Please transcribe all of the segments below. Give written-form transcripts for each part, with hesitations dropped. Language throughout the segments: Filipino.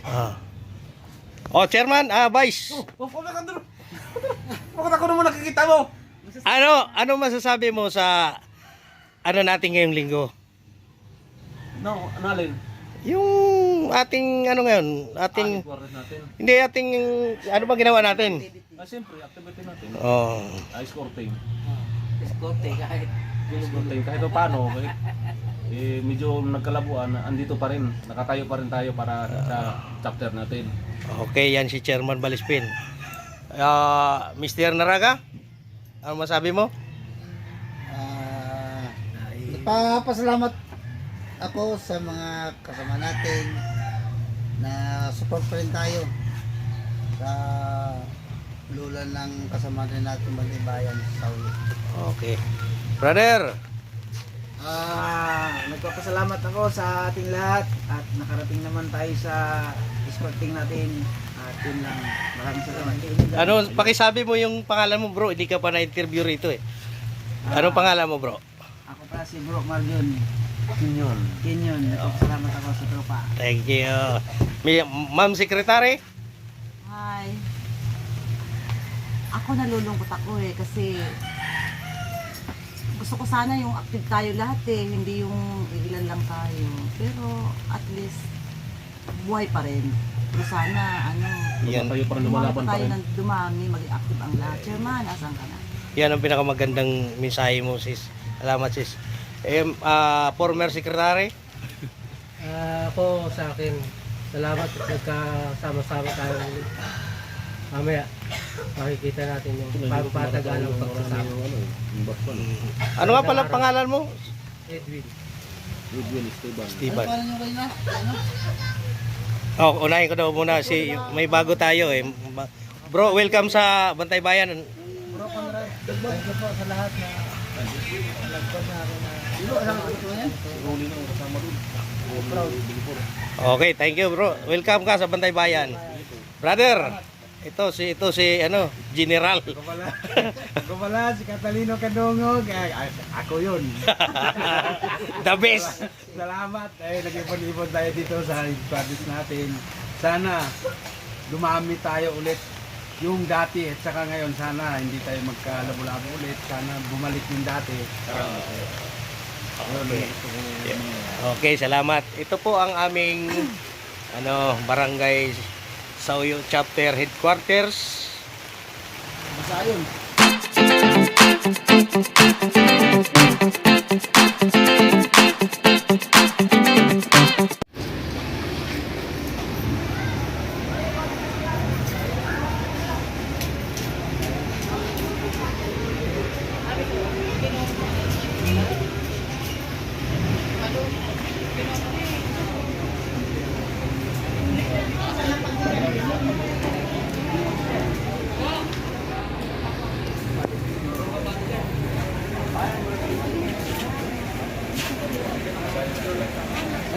Ah. Oh, Chairman, Vice. Bakit ako naman nakikita mo? Ano masasabi mo sa ano natin ngayong linggo? No, alin? Yung ating ano ngayon, ating Natin. hindi ating ano ba ginawa natin? Siyempre, activity natin. Oh. Ice courting. Iskote kahit. Courting kahit paano, kahit medyo nagkalabuan, andito pa rin. Nakatayo pa rin tayo para sa chapter natin. Okay, yan si Chairman Balispin. Mr. Naraga, ano masabi mo? Nagpapasalamat ako sa mga kasama natin na support pa rin tayo sa lula ng kasama rin natin Bantibayan sa Sauyo. Okay. Brother, Nagpapasalamat ako sa ating lahat at nakarating naman tayo sa escorting natin at yun lang. Maraming salamat. ano pakisabi mo yung pangalan mo, bro? Hindi ka pa na-interview rito eh. Anong pangalan mo, bro? Ako pa si Bro Marjon Kinyon. Kinyon. Nagpapasalamat ako sa tropa. Thank you. Ma'am Secretary? Hi. Ako nalulungkot ako kasi gusto ko sana yung active tayo lahat hindi yung ilan lang tayo. Pero at least buhay pa rin. Pero sana Yan. Tayo pa rin dumami lumalaban pa pa tayo rin. ng dumami, maging active ang lahat. Chairman, asan ka na? Yan ang pinakamagandang mensahe mo, sis. Salamat, sis. Former Secretary? Ako sa akin, salamat at nagkasama-sama tayo ulit. Mamaya, makikita natin yung pagpatagalang pagsasama. Ano nga pala pangalan mo? Edwin. Goodwill, Esteban. Steven. Paano nyo kayo na? Unahin ko daw muna may bago tayo eh. Bro, welcome sa Bantay Bayan. Bro Conrad, thank you po sa lahat na nagpag na ako na Okay, thank you, bro. Welcome ka sa Bantay Bayan. Brother, ito si General. Ako pala, si Catalino Kadungog. Ako yun. The best. Salamat. Nag-ipon-ipon tayo dito sa project natin. Sana dumami tayo ulit yung dati at saka ngayon. Sana hindi tayo magkalabo-labo ulit. Sana bumalik yung dati. Okay, salamat. Ito po ang aming Barangay Sauyo Chapter Headquarters. Basta yun.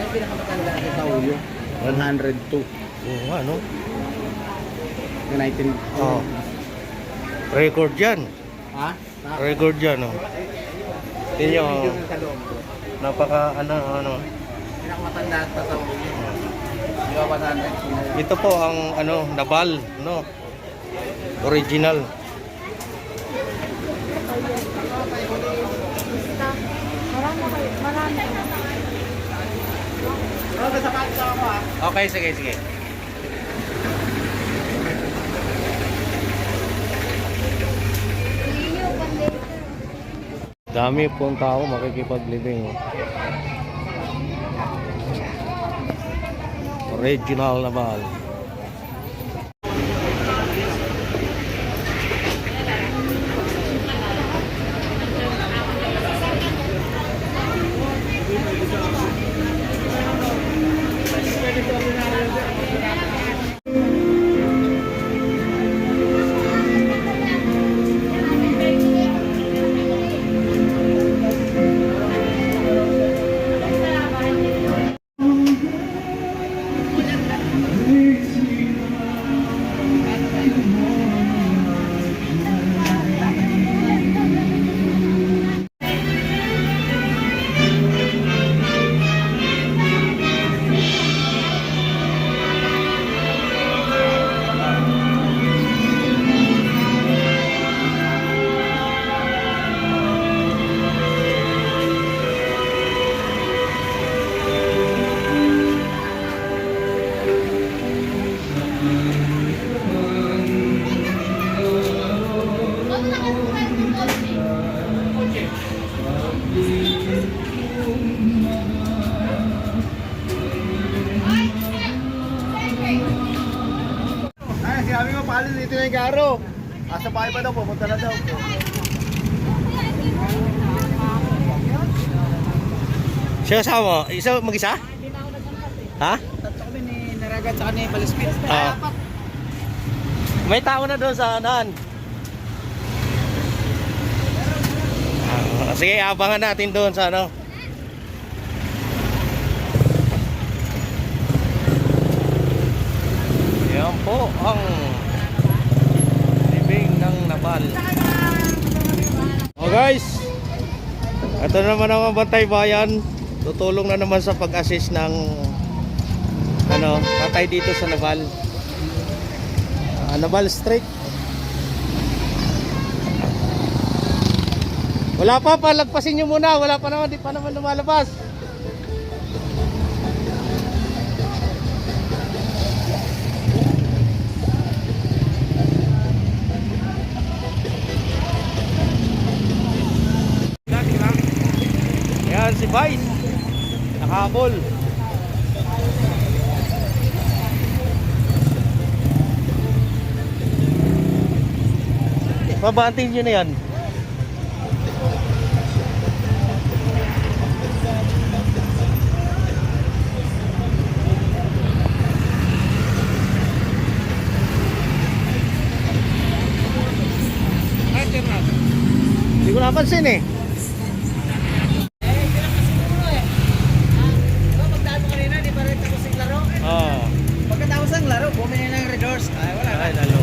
Ano yung pinakamatanda sa Sauyo? 102. Oo, ano? 19. Oh. Record yan. Ha? Record yan, oh. Tingnan nyo, napaka ano. Pinakamatanda sa Sauyo. Di ba 100? Ito po ang Nabal, no? Original. Okay, sige. Dami pong tao makikipaglibing. Original na bal. tanghali dito na yung Garo. Asa bahay pa daw, pupunta na daw. Siya kasama mo? Isa mag-isa? Ha? Tatlo kami ni Naragat sa ni Palispit. May tao na doon sa anan. Sige, abangan natin doon sa ano. Yan po ang libing ng Nabal. Oh guys, ito naman ang Bantay Bayan. Tutulong na naman sa pag-assist ng ano, patay dito sa Nabal. Nabal Street. Wala pa, palagpasin nyo muna. Wala pa naman, di pa naman lumalabas. Yan si Vice. Nakahabol. Babantin nyo na yan. Hindi ko napansin eh. Pagdaan mo kanina, di pa rin tapos yung laro. Oo. Pagkatapos ng laro, bumili ng Red Horse. Ay, wala na. Ay, lalo.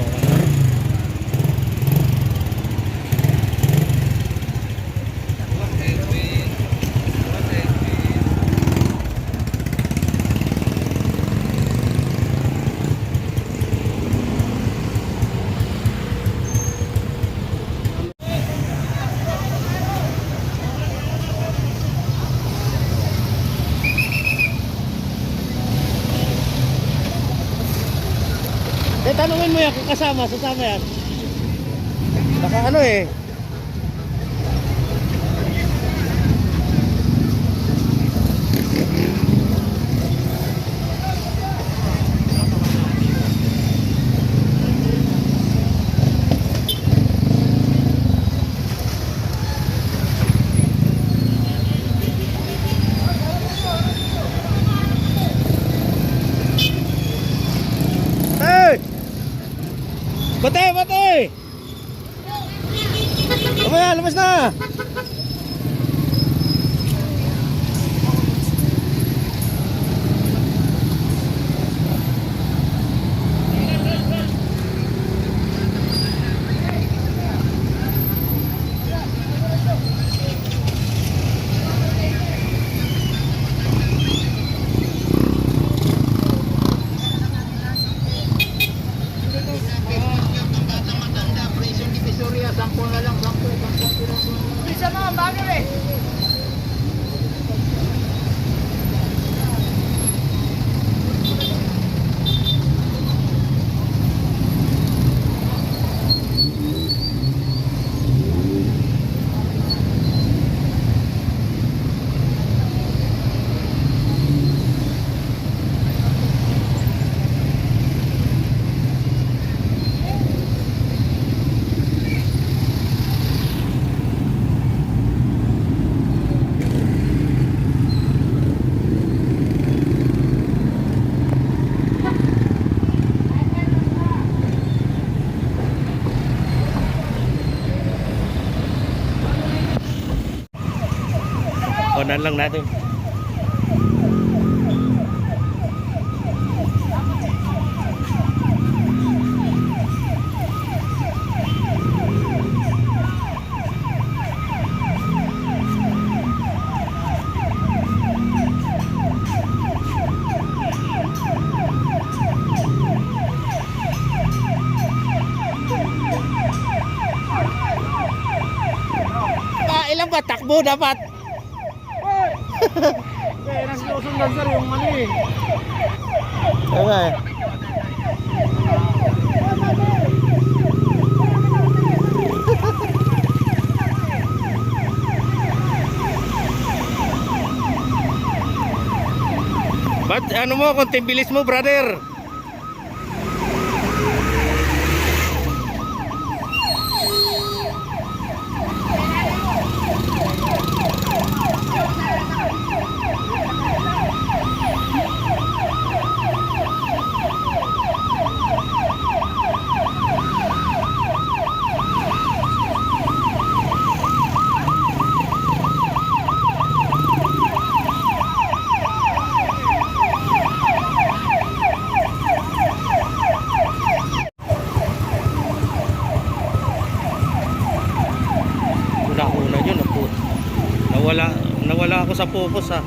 Tanungin mo yan kung kasama, sasama yan. Baka ano eh. Bate, bate! Mamaya, lumabas na! Onan lang natin. Ilan ba takbo dapat? Eh, nasinusundan sir yung ano eh. Tama eh. Ba't ano mo, konti bilis mo brother? sa pupos ha.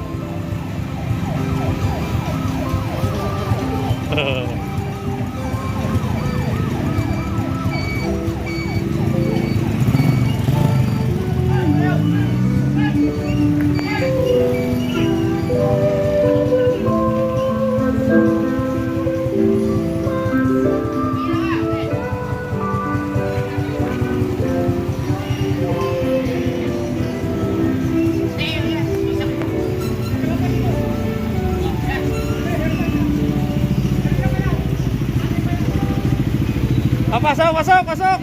Pasok, pasok, pasok.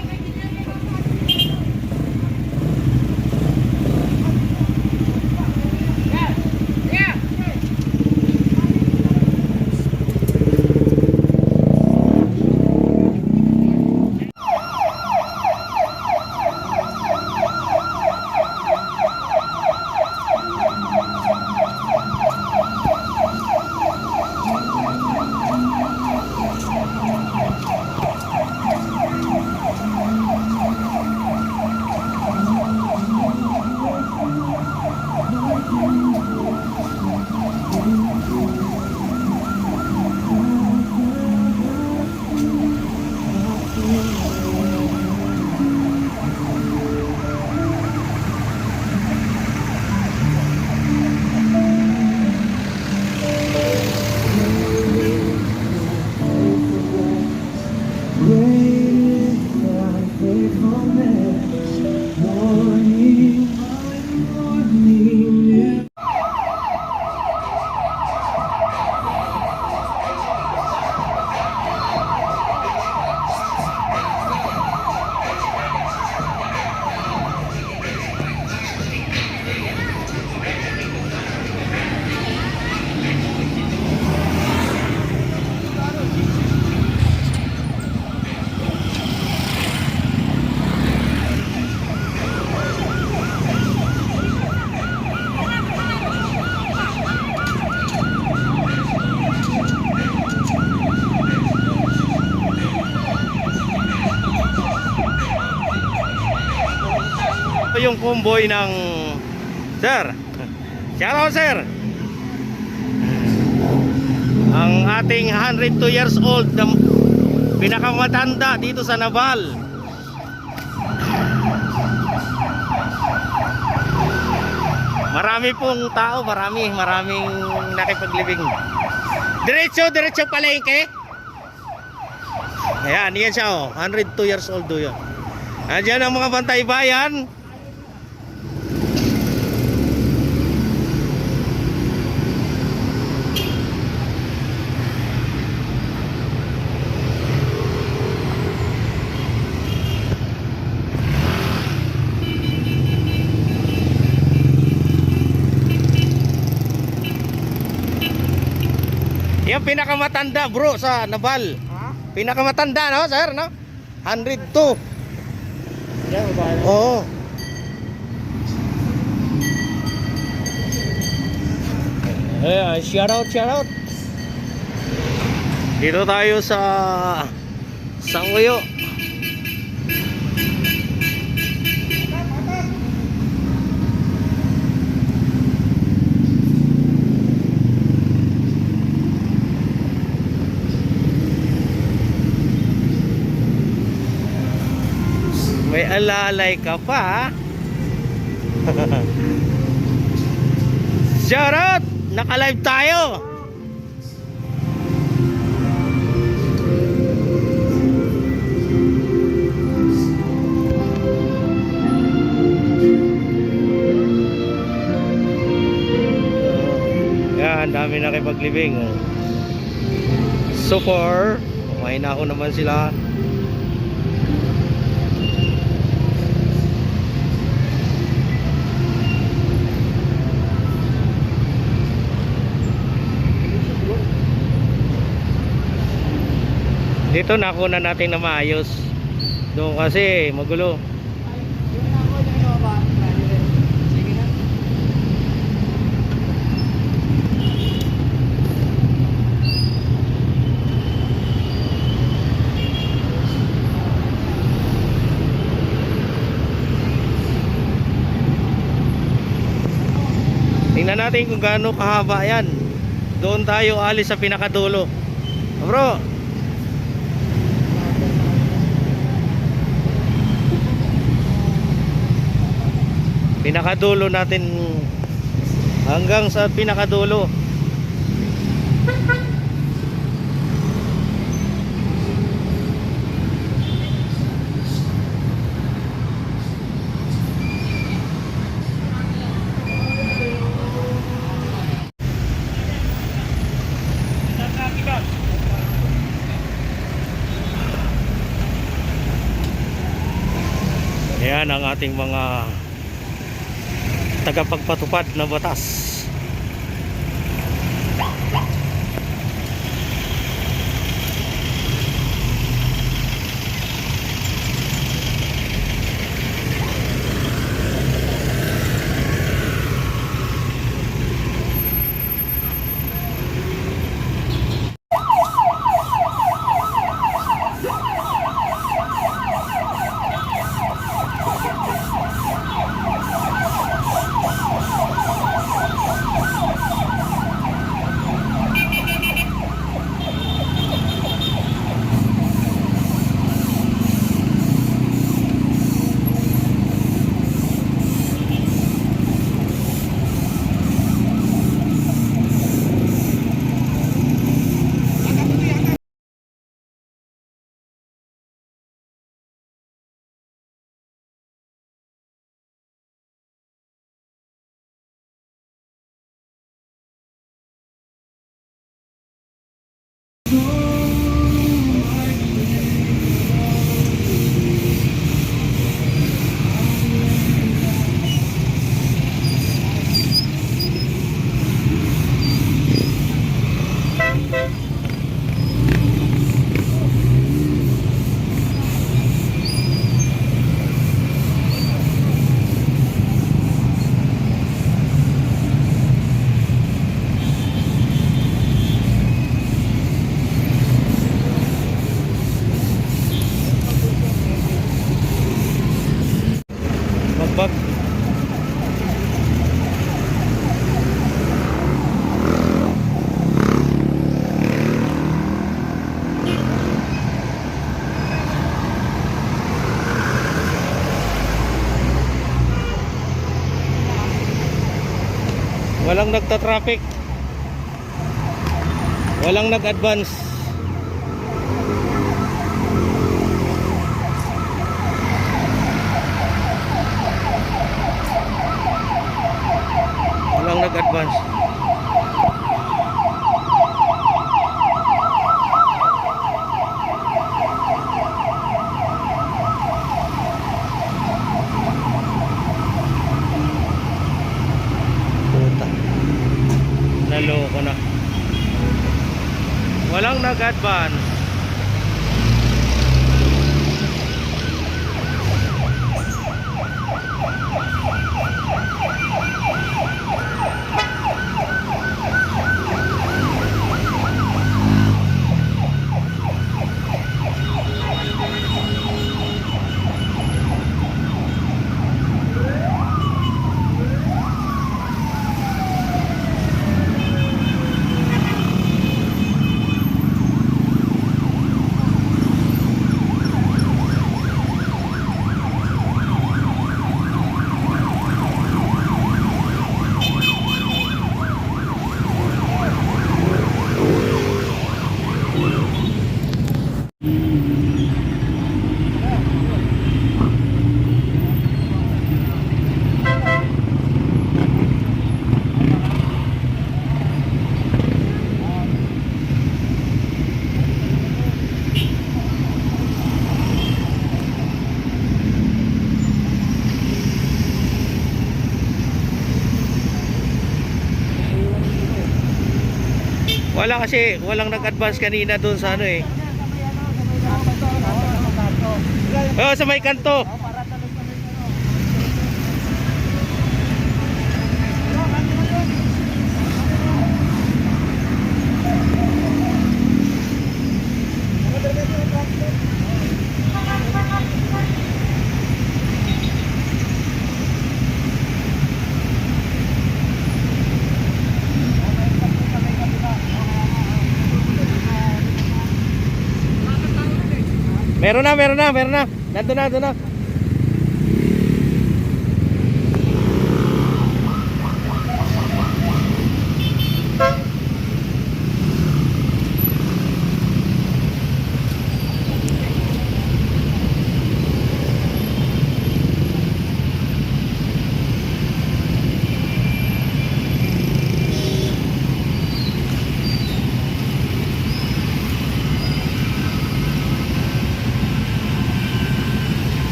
Ito yung convoy ng sir. Shout out sir. Ang ating 102 years old na pinakamatanda dito sa Naval. Marami pong tao, maraming nakipaglibing. Diretso palengke. Ayan, yan siya oh. 102 years old do yun. Andiyan ang mga bantay bayan. Yung pinakamatanda bro sa Naval. Pinakamatanda no sir no? 102. Yan, ba? Oo. Shout out. Dito tayo sa Sanguyo. May alalay ka pa. Shoutout! Naka-live tayo. Yan, dami nakipaglibing. So far, kumain na ako naman sila. Dito nakuna natin na maayos. Doon kasi magulo. Tingnan natin kung gaano kahaba yan. Doon tayo alis sa pinakadulo. Bro, pinakadulo natin, hanggang sa pinakadulo. Ayan ang ating mga tagapagpatupad na batas. Magbag. Walang nagta-traffic. Walang nag-advance. Walang nag-advance. Puta. Naloko na. Walang nag-advance. Wala kasi, walang nag-advance kanina doon sa ano eh. Oh, sa may kanto. Meron na. Nandun na.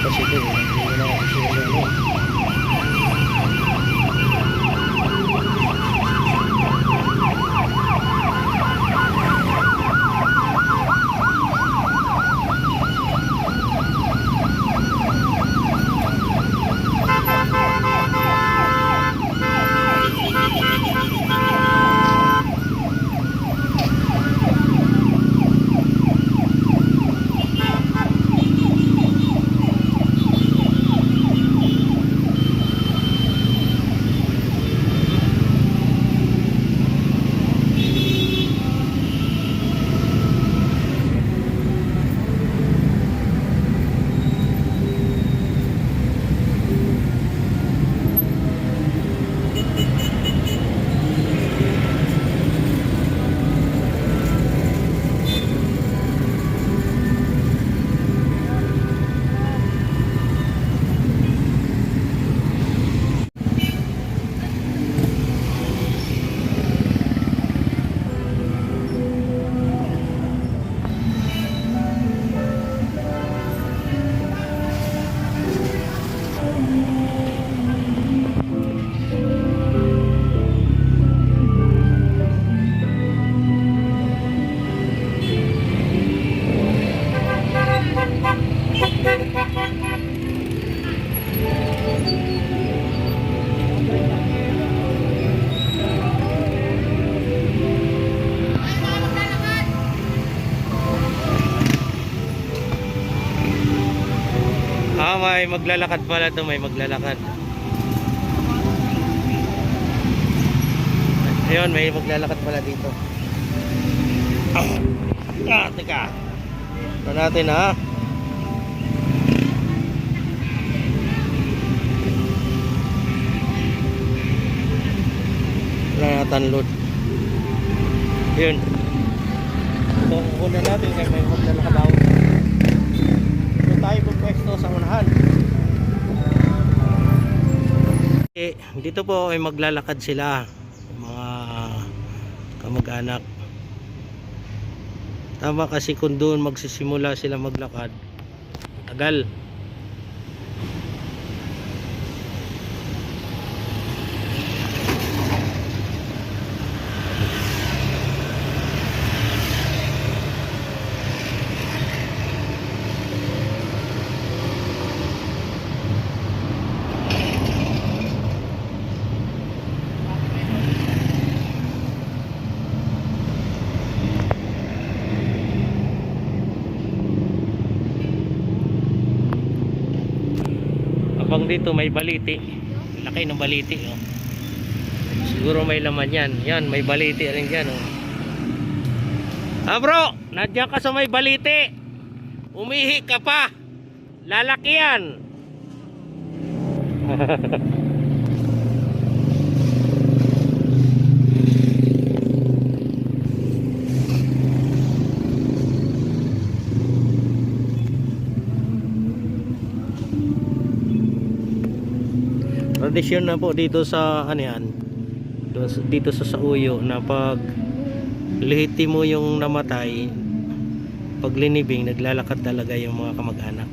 Kasi ito, hindi na ako sila. May maglalakad pala to, may maglalakad. Ayun, may maglalakad pala dito. Teka. Ito natin ha. Wala natin load. Yun. Ito, una natin kaya may maglalakad ako. Ito tayo pupwesto sa unahan. Dito po ay maglalakad sila, mga kamag-anak. Tama kasi kung doon magsisimula sila maglakad, tagal. Abang dito may baliti. Laki ng baliti, oh. Siguro may laman yan. Yan, may baliti rin dyan, oh. Ah bro, nandiyan ka sa may baliti. Umihi ka pa. Lalaki yan. Tradisyon na po dito sa ano yan, dito sa Sauyo, na pag lihiti mo yung namatay, pag linibing, naglalakad talaga yung mga kamag-anak.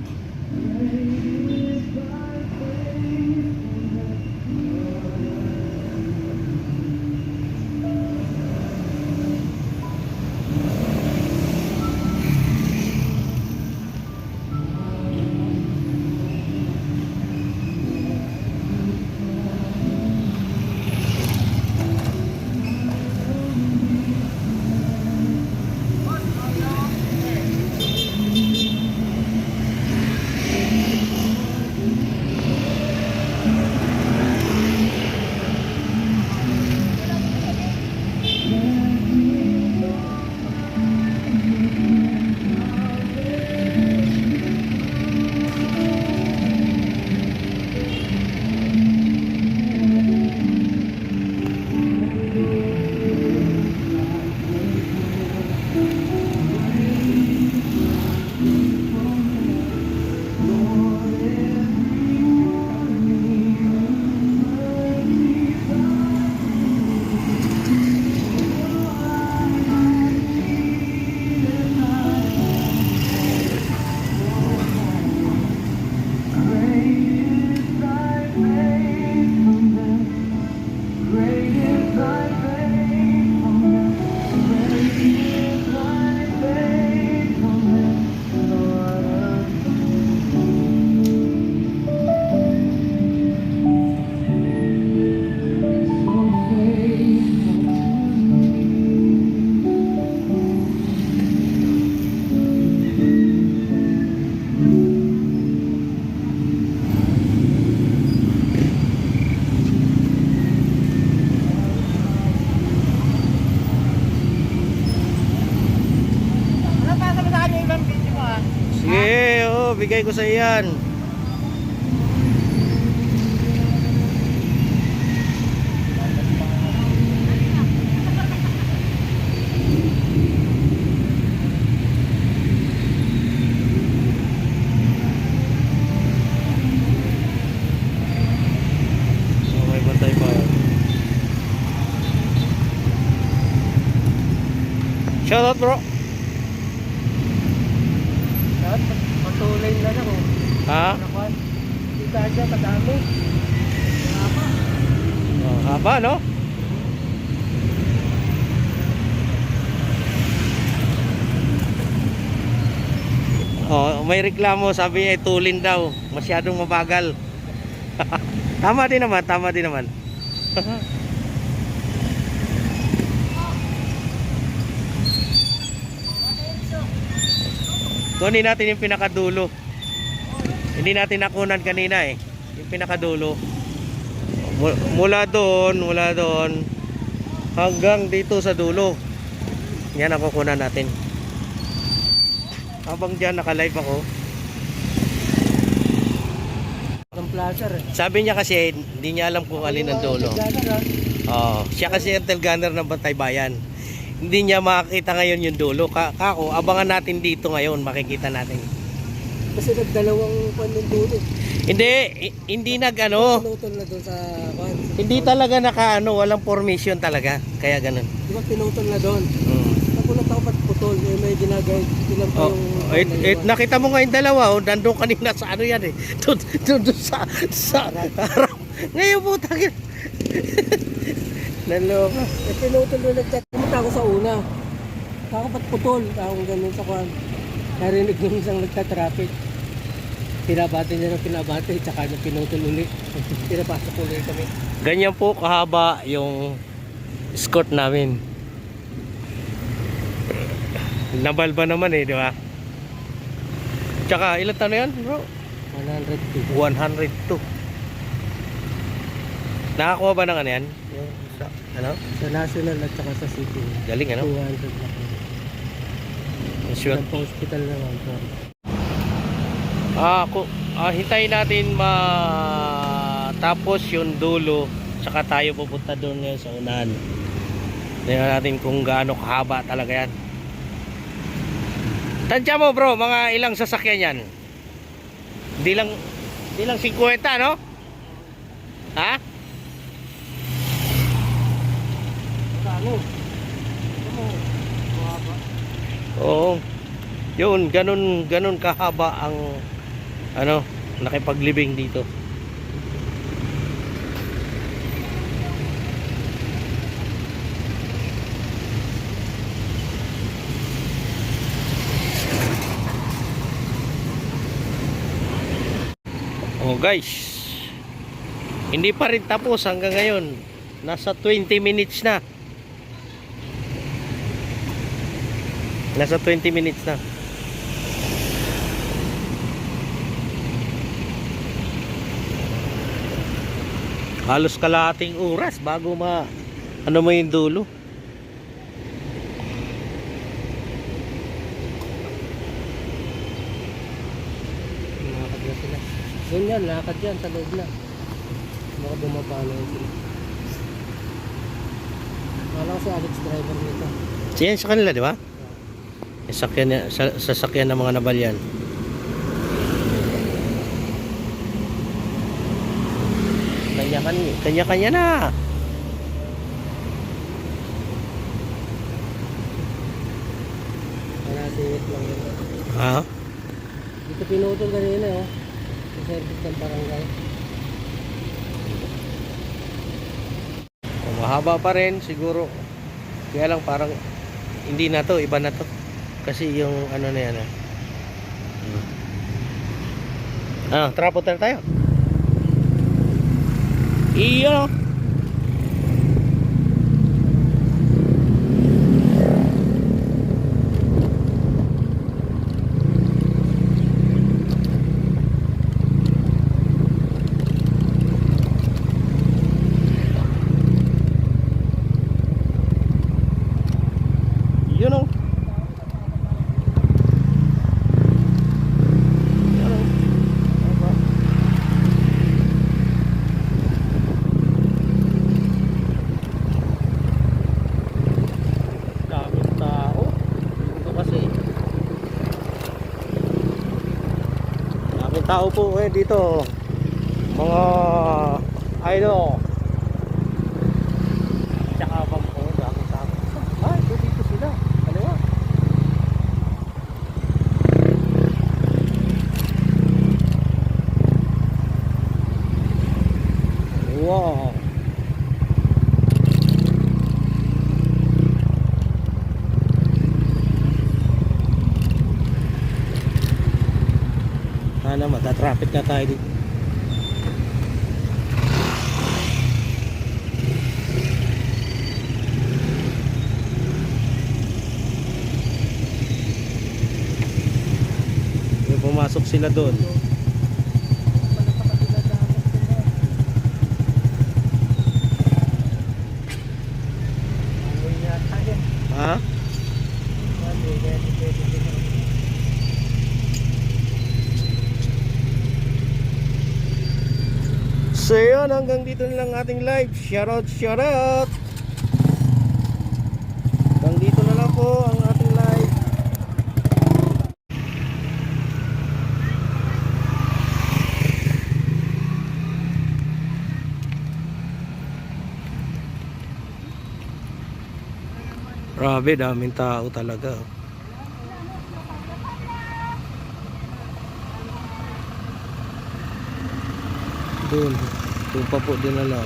bigay ko sa iyan. So may bantay pa. Shoutout bro. Lahat, patuloy na lang oh. Ha? Nakuan. Hindi kaya kadami. Oh, haba no? Oh, may reklamo, sabi niya tulin daw, masyadong mabagal. Tama din naman, tama din naman. Kunin natin yung pinakadulo. Hindi natin nakunan kanina eh. Yung pinakadulo. Mula doon hanggang dito sa dulo. Yan ang kukunan natin. Habang dyan naka-live ako. Ang placer eh. Sabi niya kasi hindi niya alam kung alin ang dulo. Siya kasi airtel gunner ng Bantay Bayan. Hindi niya makakita ngayon yung dulo. Kako, abangan natin dito ngayon, makikita natin. Kasi nagdalawang pan yung dulo. Hindi nag-ano. Pinutol na doon sa kwan. Hindi talaga naka-ano, walang formation talaga. Kaya ganun. Di ba pinutol na doon? Mm. Nagulat ako pag putol. May ginagay. Ilan pa yung... Nakita mo ngayon dalawa, nandun kanina sa ano yan eh. Doon sa harap. Ngayon po, tagin. Naloka. Pinutol na nagchat. Pumunta ako sa una. Ako ba't putol? Akong ganun sa kwan. Narinig nung isang nagtatraffic. Pinabati niya ng pinabati. Tsaka niya pinutol ulit. Pinapasok ulit kami. Ganyan po kahaba yung escort namin. Nabalba naman eh, di ba? Tsaka ilan taon na yan, bro? 102. 102. Nakakuha ba ng ano yan? Yung sa, ano? Sa national at saka sa city. Galing ano? 200 na kami. Sure. Sa hospital naman. Hintayin natin matapos yung dulo. Tsaka tayo pupunta doon ngayon sa unahan. Tingnan natin kung gaano kahaba talaga yan. Tansya mo bro, mga ilang sasakyan yan? Di lang 50, no? Ha? Ano? Oo. Yun, ganun kahaba ang ano, nakipaglibing dito. Oh guys, hindi pa rin tapos hanggang ngayon. Nasa 20 minutes na. Nasa 20 minutes na. Halos kalahating oras bago ano mo yung dulo. Lakad na sila. Doon yan, lakad yan sa loob na. Baka bumaba na yun sila. Wala ko si Alex driver nito. Siyan sa kanila, di ba? Sasakyan ng mga nabalyan. Kanya-kanya na. Wala singit lang yun. Ha? Dito pinutol kanina oh. Sa service ng barangay. Mahaba pa rin siguro. Kaya lang parang hindi na to, iba na to. Kasi yung ano na yan. Tara punta na tayo. Iyo. Yun o. tao po ngayon dito. Mga idol. Tsaka bang po, dami tao. Ay, dito sila. Kaliwa. Wow. Sana matatraffic na tayo dito. Yung pumasok sila doon. Ha? So yun, hanggang dito na lang ating live. Shoutout, shoutout. Hanggang dito na lang po ang ating live. Grabe, daming tao talaga. Doon pa po dinala.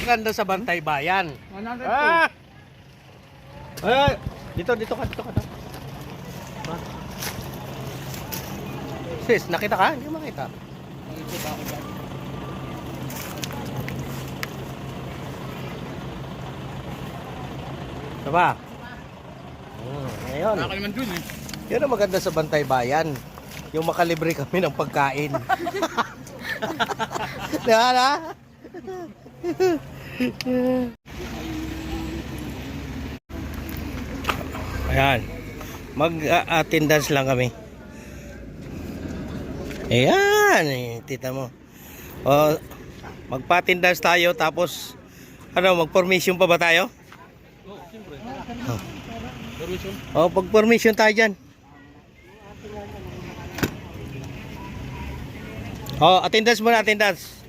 Ganda sa Bantay Bayan. 100 Ah! Ay, dito ka. Sis, nakita ka? Hindi mo makita. Diba? Ngayon. Nakaliman dun eh. Yun ang maganda sa Bantay Bayan. Yung makalibre kami ng pagkain. Diba na? Ayan. Mag-attendance lang kami. Ayan. Tita mo. O, magpa-attendance tayo tapos mag-formation pa ba tayo? Oh, pag-formation tayo dyan. Oh, attendance muna, attendance.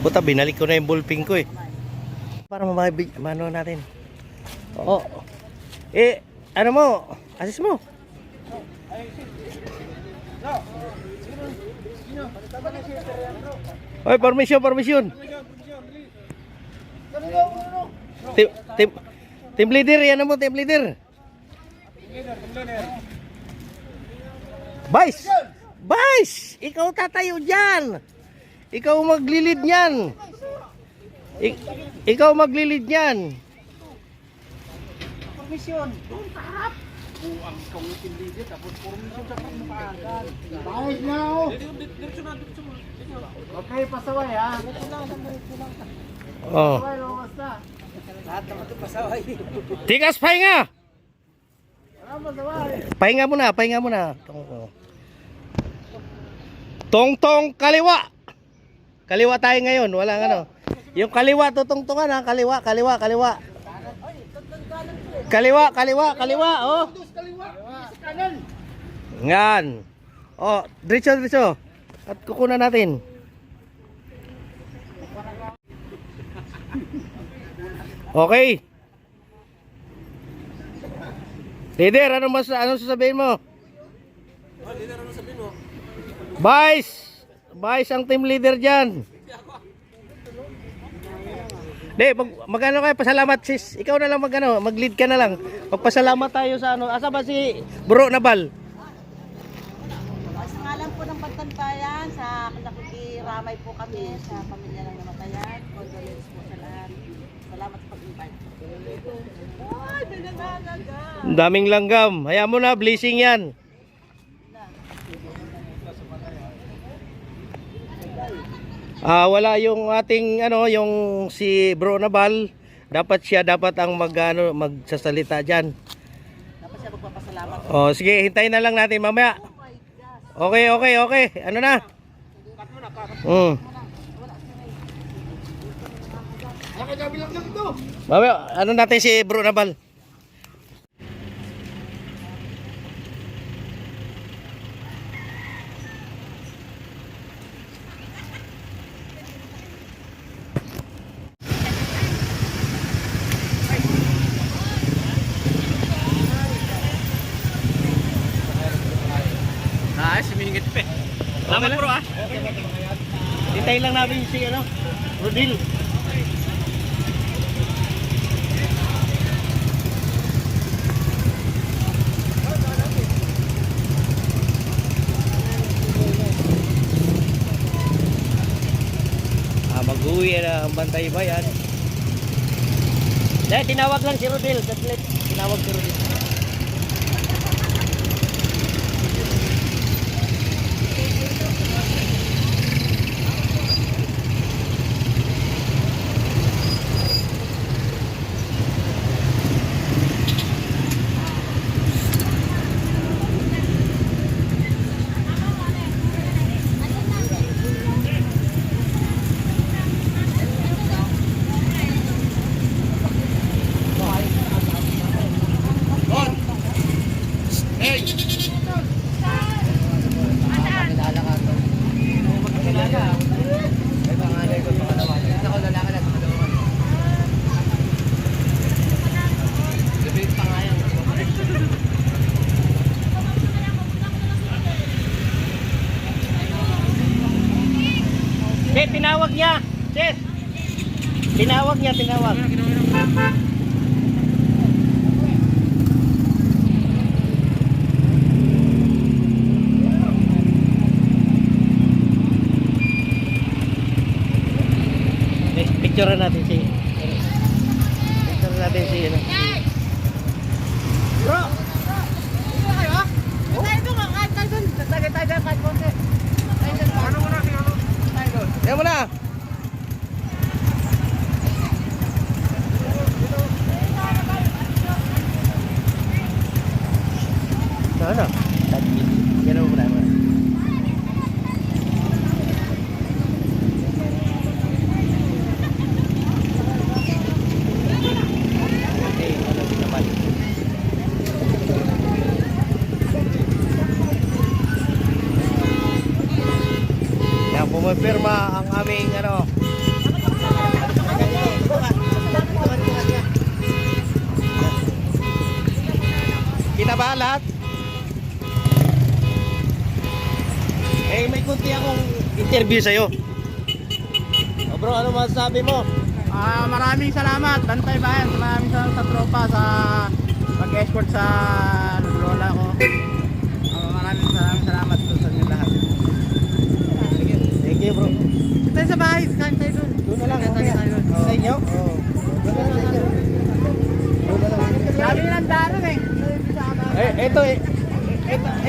Puta, binalik ko na yung ballpen ko eh. Para mano natin. Oo. Ano mo? Assist mo. Oy, permission. Team leader, yan mo, team leader. Vice, ikaw tatayo dyan. Ikaw maglilid niyan. Ikaw maglilid niyan. Permission. Doon tarap. Buang kong team leader tapos permission sa pagpapagan. Bayad na ako. Okay, pasaway ha. Oh. Pasaway, lumas na. Lahat naman ito pasaway. Tigas pahinga. Wala pasaway. Pahinga muna. Tong kaliwa. Kaliwa tayo ngayon, walang ano. Yung kaliwa tutungtungan ha, kaliwa. Kaliwa, oh. Kanan. Yan. Oh, diretso. At kukunan natin. Okay. Leader, ano sasabihin mo? Vice ang team leader dyan. Magano kayo, pasalamat sis. Ikaw na lang mag-lead ka na lang. Magpasalamat tayo sa asa ba si Bro Nabal? Sa ngalan po ng Bantanbayan, sa nakikiramay po kami sa pamilya ng namatayan. Condolence po sa lahat. Salamat sa pag-invite. Ay, binananaga. Ang daming langgam. Hayaan mo na, blessing yan. Wala yung ating yung si Bro Nabal. Dapat ang magsasalita diyan. Dapat siya magpapasalamat. Oh, sige, hintayin na lang natin mamaya. Okay. Ano na? Mamaya, ano natin si Bro Nabal? Simingit pa. Salamat bro ah. Hintayin lang namin si ano, Rodil. Mag-uwi na ang Bantay Bayan. Dahil tinawag lang si Rodil. Tinawag si Rodil. Tinawag niya. Sis. Tinawag niya, tinawag. Picture natin si ano. Bro. Yan mo na. Ano? Yan mo na. Okay, ano naman. Yan, pumipirma ang aming ano. Kita ba lahat? Eh, may kunti akong interview sa'yo. O bro, ano masasabi mo? Maraming salamat, Bantay Bayan. Maraming salamat sa tropa sa pag-escort sa lola ko. Maraming salamat po sa inyo lahat. Thank you bro. Tayo sa bahay, kain tayo doon. Doon na lang, Kain okay. tayo doon. Sa inyo? Oo. Sabi nilang daron eh.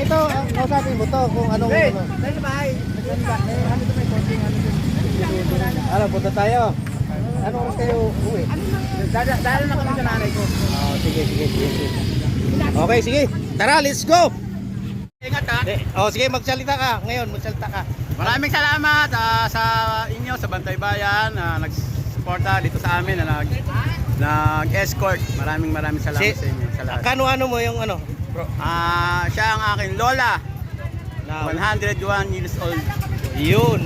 Ito, ang kausapin mo to kung anong Hey, ano. tayo sa bahay. Ano to may konting ano dun. Ano, punta tayo. Ano oras kayo uwi? Dahil na kami sa nanay ko. Oh, sige. Okay, sige. Tara, let's go. Ingat ha. Sige, magsalita ka. Ngayon, magsalita ka. Maraming salamat sa inyo sa Bantay Bayan na nag-suporta dito sa amin na nag-escort. Maraming salamat sa inyo sa lahat. Kano mo yung ano, bro? Siya ang aking lola. Now, 101 years old. yun,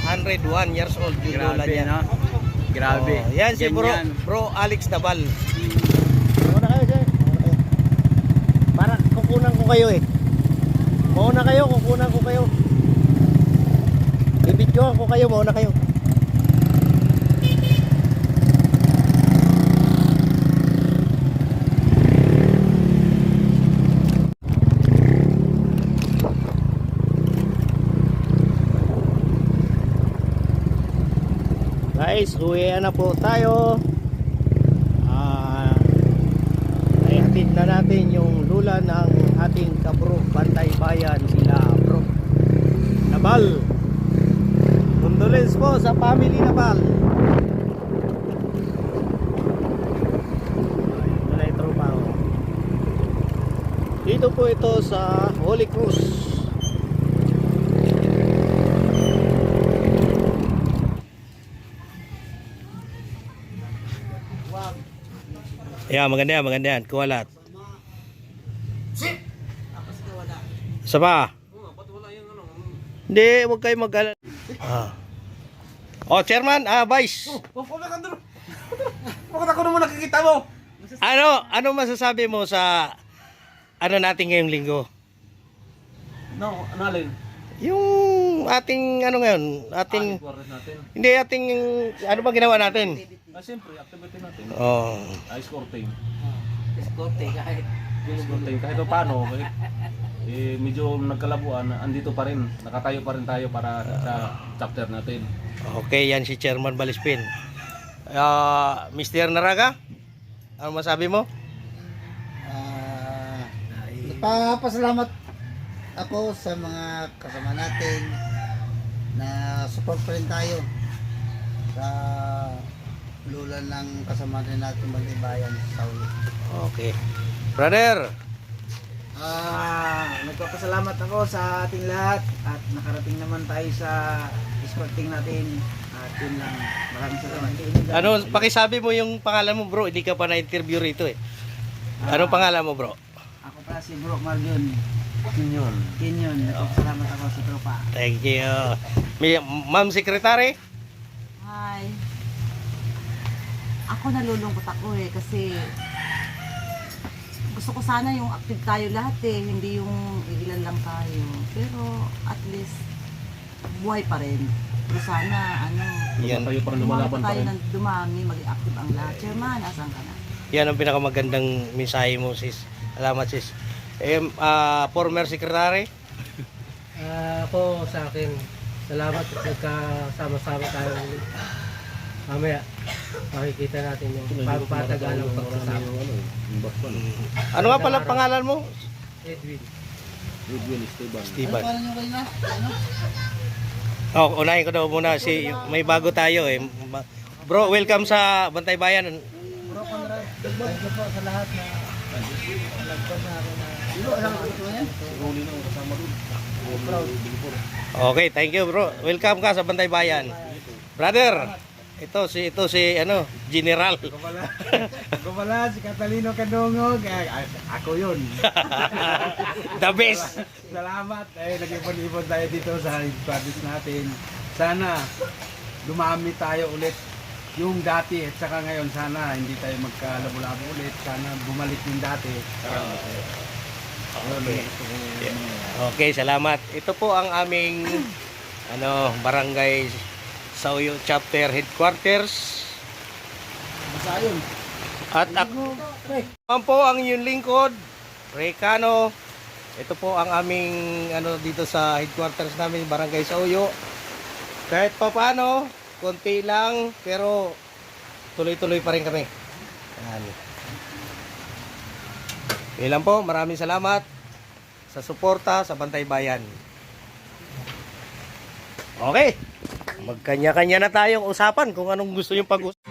101 years old yung lola Grabe, niya. no? Grabe. Oh, yan si Ganyan. bro Alex Nabal. Mauna kayo, sir. Para kukunan ko kayo eh. Mauna kayo, kukunan ko kayo. Bibidyohan ko kayo, mauna kayo. Guys, uwi na po tayo. Ay hatid na natin yung lula ng ating kabro Bantay Bayan, sila bro Nabal. Condolence po sa family Nabal. Ito na yung tropa ko. Dito po ito sa Holy Cross. Yeah, maganda yan. Kuha lahat. Tapos na wala. Isa pa. Hindi, huwag kayo mag-alala. Oh, chairman, vice. Bakit ako naman nakikita mo? Ano masasabi mo sa ano natin ngayong linggo? No, ano alin? Yung ating ano ngayon, ating Quarters natin. hindi ating ano ba ginawa natin? Siyempre, activity natin. Oh. Ice courting. Escorte kahit. Ice courting. Kahit paano, medyo nagkalabuan, andito pa rin. Nakatayo pa rin tayo para sa chapter natin. Okay, yan si Chairman Balispin. Mr. Naraga, ano masabi mo? Nagpapasalamat ako sa mga kasama natin na support pa rin tayo sa lula ng kasama rin natin Bantibayan sa Sauyo. Okay. Brother, Nagpapasalamat ako sa ating lahat at nakarating naman tayo sa escorting natin at yun lang. Maraming salamat. ano pakisabi mo yung pangalan mo, bro? Hindi ka pa na-interview rito eh. Anong pangalan mo, bro? Ako pa si Bro Marlion Yun. Kinyon. Nagpapasalamat ako sa tropa. Thank you. Ma'am Secretary? Hi. Ako nalulungkot ako kasi gusto ko sana yung active tayo lahat hindi yung ilan lang tayo. Pero at least buhay pa rin. Pero sana Yan. Tayo pa rin dumami lumalaban pa pa tayo rin. ng dumami, maging active ang lahat. Chairman, asan ka na? Yan ang pinakamagandang mensahe mo, sis. Salamat, sis. Former Secretary? Ako sa akin, salamat at nagkasama-sama tayo ulit. Mamaya, makikita natin yung pampatagalang pagsasama. Ano nga pala pangalan mo? Edwin. Goodwill, Esteban. Steven. Paano nyo kayo na? Ano? Oh, unahin ko daw muna may bago tayo eh. Bro, welcome sa Bantay Bayan. Bro Conrad, thank you po sa lahat na nagpon na ako na Okay, thank you, bro. Welcome ka sa Bantay Bayan. Brother, ito si General. Gumala si Catalino Kadungog. Ako yun. The best. Salamat. Nag-ipon-ipon tayo dito sa headquarters natin. Sana dumami tayo ulit yung dati at saka ngayon sana hindi tayo magkalabo-labo ulit. Sana bumalik yung dati. Okay, salamat. Ito po ang aming Barangay Sauyo Chapter Headquarters. Masayon. At ako po ang inyong lingkod, Recano. Ito po ang aming dito sa headquarters namin, Barangay Sauyo. Kahit pa paano, konti lang, pero tuloy-tuloy pa rin kami. Yan. Yun lang po, maraming salamat sa suporta sa Bantay Bayan. Okay, magkanya-kanya na tayong usapan kung anong gusto yung pag-usapan.